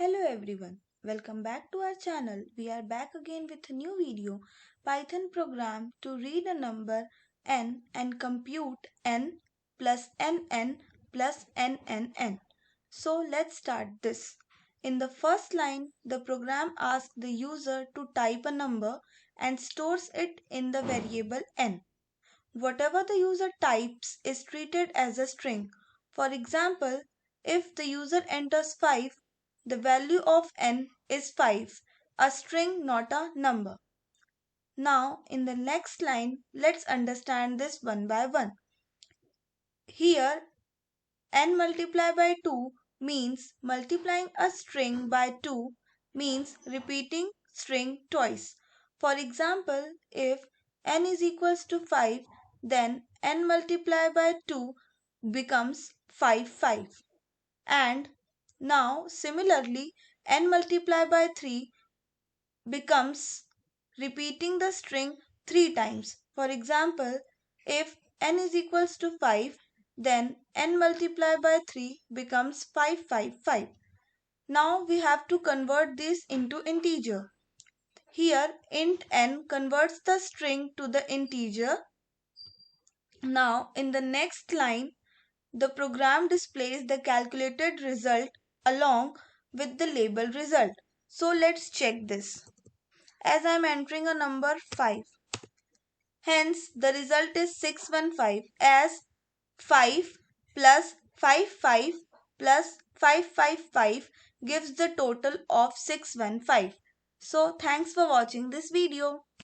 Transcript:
Hello everyone, welcome back to our channel. We are back again with a new video, Python program to read a number n and compute n plus nn plus nnn. So let's start this. In the first line, the program asks the user to type a number and stores it in the variable n. Whatever the user types is treated as a string. For example, if the user enters 5, the value of n is 5, a string, not a number. Now, in the next line, let's understand this one by one. Here, n multiplied by 2 means multiplying a string by 2 means repeating string twice. For example, if n is equals to 5, then n multiplied by 2 becomes 5. And now similarly, n multiplied by 3 becomes repeating the string 3 times. For example, if n is equals to 5, then n multiplied by 3 becomes 5. Now we have to convert this into integer. Here int n converts the string to the integer. Now in the next line, the program displays the calculated result along with the label result. So let's check this. As I am entering a number 5. Hence the result is 615 as 5 plus 55 plus 555 gives the total of 615. So thanks for watching this video.